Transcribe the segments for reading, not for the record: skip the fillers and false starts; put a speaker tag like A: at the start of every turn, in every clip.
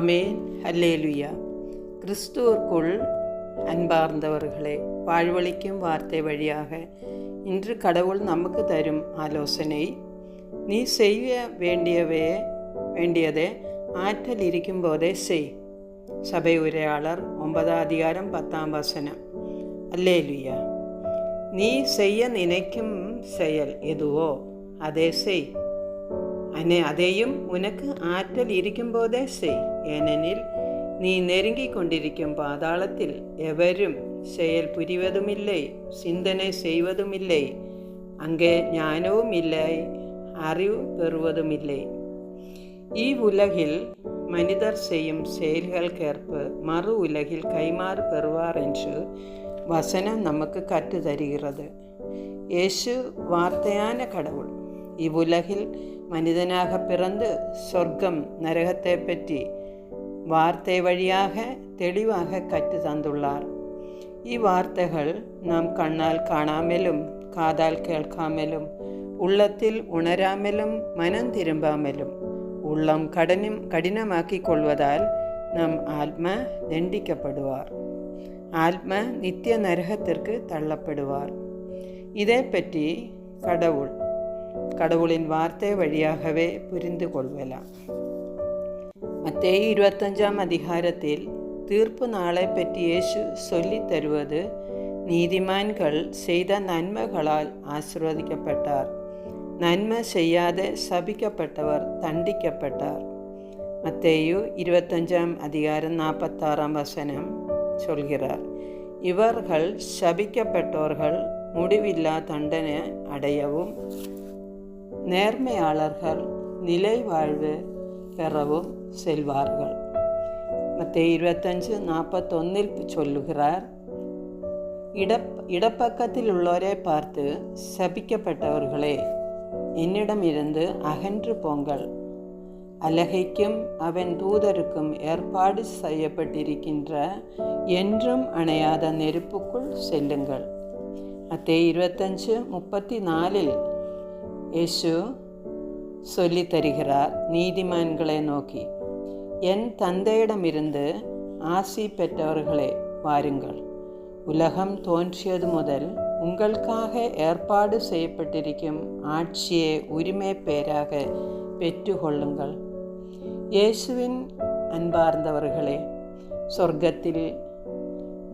A: ஆமேன். அல்லேலுயா. கிறிஸ்துவுக்குள் அன்பார்ந்தவர்களே, வாழ்வளிக்கும் வார்த்தை வழியாக இன்று கடவுள் நமக்கு தரும் ஆலோசனை, நீ செய்ய வேண்டியதை ஆற்றல் இருக்கும் போதே செய். சபை உரையாளர் 9 அதிகாரம் 10 வசனம். அல்லேலுயா. நீ செய்ய நினைக்கும் செயல் எதுவோ அதை செய். அதையும் உனக்கு ஆற்றல் இருக்கும்போதே செய். ஏனெனில் நீ நெருங்கிக் கொண்டிருக்கும் பாதாளத்தில் எவரும் செயல் புரிவதுமில்லை, சிந்தனை செய்வதுமில்லை. அங்கே ஞானவும் இல்லை, அறிவு பெறுவதுமில்லை. இவ்வுலகில் மனிதர் செய்யும் செயல்களுக்கேற்ப மறு உலகில் கைமாறு பெறுவார் என்று வசனம் நமக்கு கற்று தருகிறது. இயேசு வார்த்தையான கடவுள் இவ்வுலகில் மனிதனாக பிறந்து சொர்க்கம் நரகத்தை பற்றி வார்த்தை வழியாக தெளிவாக கற்று தந்துள்ளார். இவ்வார்த்தைகள் நாம் கண்ணால் காணாமலும் காதால் கேட்காமலும் உள்ளத்தில் உணராமலும் மனம் திரும்பாமலும் உள்ளம் கடினமாக்கிக் கொள்வதால் நம் ஆத்மா தண்டிக்கப்படுவார். ஆத்மா நித்திய நரகத்திற்கு தள்ளப்படுவார். இதை பற்றி கடவுளின் வார்த்தை வழியாகவே புரிந்து கொள்ளலாம். மத்தேயு 25 அதிகாரத்தில் தீர்ப்பு நாளை பற்றி இயேசு சொல்லித் தருவது, நீதிமான்கள் செய்த நன்மைகளால் ஆசீர்வதிக்கப்பட்டார், நன்மை செய்யாத சபிக்கப்பட்டவர் தண்டிக்கப்பட்டார். மத்தேயு 25 அதிகாரம் 46 வசனம் சொல்கிறார், இவர்கள் சபிக்கப்பட்டவர்கள் முடிவில்லா தண்டனை அடையவும் நேர்மையாளர்கள் நிலை வாழ்வு பெறவும் செல்வார்கள். மத்தேயு 25:41 சொல்லுகிறார், இடப்பக்கத்தில் உள்ளோரை பார்த்து, சபிக்கப்பட்டவர்களே, என்னிடமிருந்து அகன்று போங்கள், அலகைக்கும் அவன் தூதருக்கும் ஏற்பாடு செய்யப்பட்டிருக்கின்ற என்றும் அணையாத நெருப்புக்குள் செல்லுங்கள். மத்தேயு 25:34 இயேசு சொல்லி தருகிறார், நீதிமான்களை நோக்கி, என் தந்தையிடமிருந்து ஆசி பெற்றவர்களே வாருங்கள், உலகம் தோன்றியது முதல் உங்களுக்காக ஏற்பாடு செய்யப்பட்டிருக்கும் ஆட்சியை உரிமை பேராக பெற்றுக்கொள்ளுங்கள். இயேசுவின் அன்பார்ந்தவர்களே, சொர்க்கத்தில்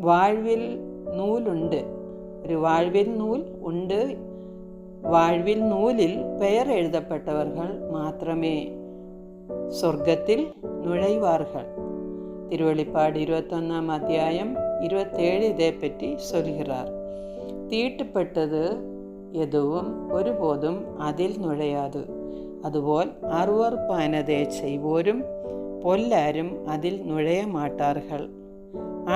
A: வாழ்வில் நூலுண்டு. ஒரு வாழ்வில் நூல் உண்டு. வாழ்வில் நூலில் பெயர் எழுதப்பட்டவர்கள் மாத்திரமே சொர்க்கத்தில் நுழைவார்கள். திருவெளிப்பாடு 21 அதிகாரம் 27 இதை பற்றி சொல்கிறார். தீட்டுப்பட்டது எதுவும் ஒருபோதும் அதில் நுழையாது. அதுபோல் அருவருப்பானதை செய்வோரும் பொல்லாரும் அதில் நுழைய மாட்டார்கள்.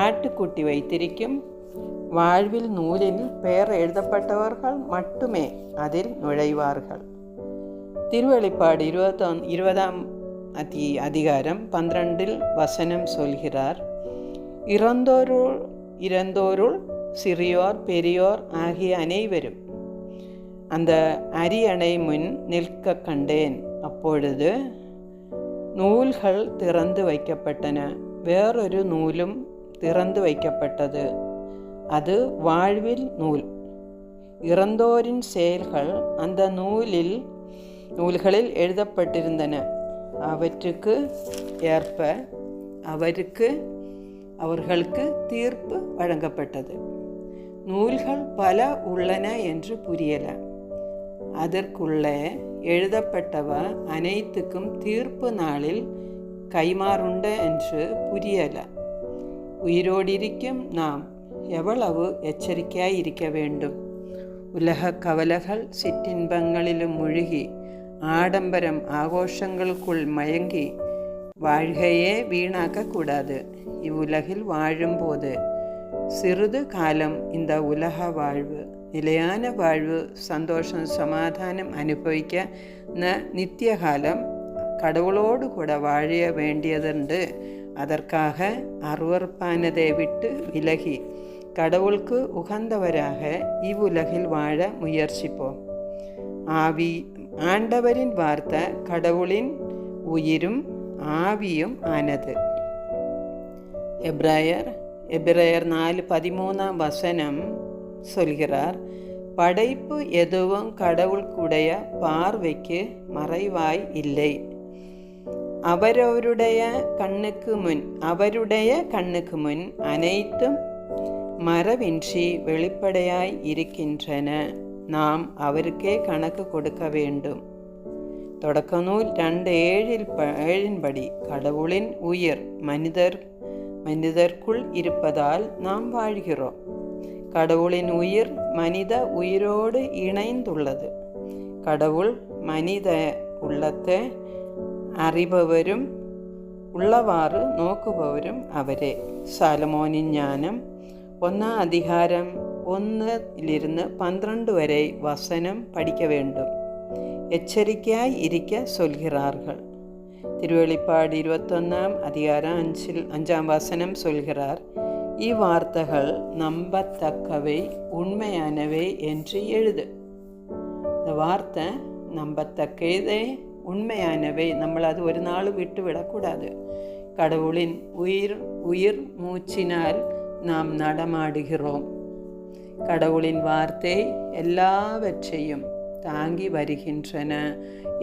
A: ஆட்டுக்குட்டி வைத்திருக்கும் வாழ்வில் நூலில் பெயர் எழுதப்பட்டவர்கள் மட்டுமே அதில் நுழைவார்கள். திருவெளிப்பாடு 20 அதிகாரம் 12 வசனம் சொல்கிறார், இறந்தோருள் சிறியோர் பெரியோர் ஆகிய அனைவரும் அந்த அரியணை முன் நிற்க கண்டேன். அப்பொழுது நூல்கள் திறந்து வைக்கப்பட்டன, வேறொரு நூலும் திறந்து வைக்கப்பட்டது, அது வாழ்வில் நூல். இறந்தோரின் செயல்கள் அந்த நூல்களில் எழுதப்பட்டிருந்தன. அவற்றுக்கு ஏற்ப அவர்களுக்கு தீர்ப்பு வழங்கப்பட்டது. நூல்கள் பல உள்ளன என்று புரியல. அதற்குள்ளே எழுதப்பட்டவ அனைத்துக்கும் தீர்ப்பு நாளில் கைமாறுண்ட என்று புரியல. உயிரோடிருக்கும் நாம் எவ்வளவு எச்சரிக்கையாய் இருக்க வேண்டும். உலக கவலைகள் சிற்றின்பங்களிலும் மூழ்கி ஆடம்பரம் ஆഘോഷங்களுக்குள் மயங்கி வாழ்கையே வீணாக்கக்கூடாது. இவ்வுலகில் வாழும்போது சிறிது காலம் இந்த உலக வாழ்வு, நிலையான வாழ்வு, சந்தோஷம் சமாதானம் அனுபவிக்க நித்திய காலம் கடவுளோடு கூட வாழ வேண்டியதுண்டு. அதற்காக அருவருப்பானதை விட்டு விலகி கடவுளுக்கு உகந்தவராக இவ்வுலகில் வாழ முயற்சிப்போம். ஆண்டவரின் வார்த்தை கடவுளின் உயிரும் ஆவியும் ஆனது. எபிரேயர் 4:13 சொல்கிறார், படைப்பு எதுவும் கடவுளுடைய பார்வைக்கு மறைவாய் இல்லை. அவருடைய கண்ணுக்கு முன் அனைத்தும் மறைவின்றி வெளிப்படையாய் இருக்கின்றன. நாம் அவருக்கே கணக்கு கொடுக்க வேண்டும். தொடக்க நூல் 2:7 கடவுளின் உயிர் மனிதர்க்குள் இருப்பதால் நாம் வாழ்கிறோம். கடவுளின் உயிர் மனித உயிரோடு இணைந்துள்ளது. கடவுள் மனித உள்ளத்தை അറിபவരും ഉള്ളവാറ് നോക്കുപവരും അവരെ. സാലമോനിൻ ജ്ഞാനം 1:1-12 വരെ വസനം പഠിക്ക വേണ്ടും. എച്ചരിക്കയായി ഇരിക്ക சொல்கிறார்கள். திருவெளிப்பாடு 21:5 சொல்கிறார், இவ்வார்த்தைகள் நம்பத்தக்கவை உண்மையானவை என்று எழுது. இந்த வார்த்தை நம்பத்தக்கதே உண்மையானவை. നമ്മൾ അത് ഒരു നാൾ വിട്ടുവിടக்கூடாது. கடவுளின் உயிர் மூச்சினால் நாம் நடமாடுகிறோம். கடவுளின் வார்த்தை எல்லாவற்றையும் தாங்கி வருகின்றன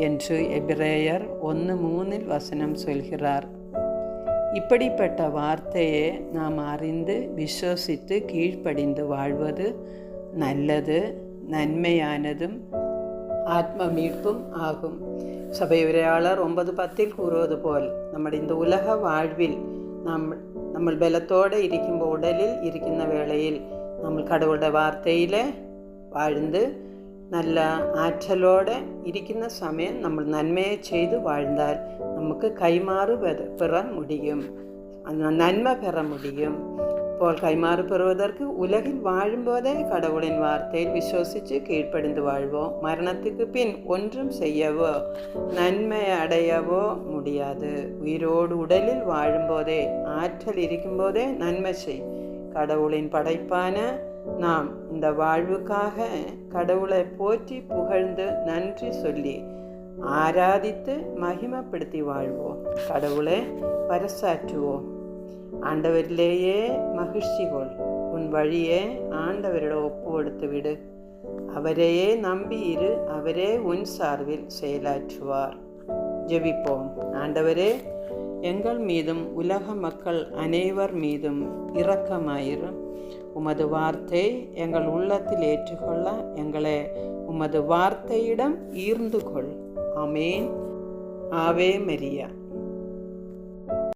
A: என்று எபிரேயர் 1:3 சொல்கிறார். இப்படிப்பட்ட வார்த்தையை நாம் அறிந்து விசுவசித்து கீழ்ப்படிந்து வாழ்வது நல்லது, நன்மையானதும் ஆத்ம மீட்பும் ஆகும். சபையுரையாளர் 9:10 கூறுவது போல், നമ്മുടെ இந்த உலக வாழ்வில் നമ്മൾ ബലത്തോടെ ഇരിക്കുമ്പോൾ, ഉടലിൽ ഇരിക്കുന്ന വേളയിൽ നമ്മൾ കടവുളുടെ വാർത്തയിൽ വാഴ്ന്ന് നല്ല ആற்றലോടെ ഇരിക്കുന്ന സമയം നമ്മൾ നന്മയെ ചെയ്ത് വാഴ്ന്നാൽ നമുക്ക് കൈമാറ് പെറ முடியும், നന്മ பெற முடியும். ഇപ്പോൾ കൈമാറ് பெறுவதற்கு உலகில் வாழும்போதே கடவுளின் வார்த்தையில் விசுவசித்து கீழ்ப்படிந்து வாழ்வோம். மரணத்துக்கு பின் ஒன்றும் செய்யவோ நன்மை அடையவோ முடியாது. உயிரோடு உடலில் வாழும்போதே, ஆற்றல் இருக்கும்போதே நன்மை செய். கடவுளின் படைப்பான நாம் இந்த வாழ்வுக்காக கடவுளை போற்றி புகழ்ந்து நன்றி சொல்லி ஆராதித்து மகிமைப்படுத்தி வாழ்வோம். கடவுளை பறைசாற்றுவோம். ஆண்டவரிலேயே மகிழ்ச்சி கொள். உன் வழியே ஆண்டவரிட ஒப்பு கொடுத்து விடு. அவரையே நம்பி இரு. அவரே உன் சார்பில் செயலாற்றுவார். ஜெபிப்போம். ஆண்டவரே, எங்கள் மீதும் உலக மக்கள் அனைவர் மீதும் இரக்கமாயிரும். உமது வார்த்தை எங்கள் உள்ளத்தில் ஏற்றுக்கொள்ள எங்களை உமது வார்த்தையிடம் ஈர்ந்து கொள். ஆமேன். ஆவே மரியா.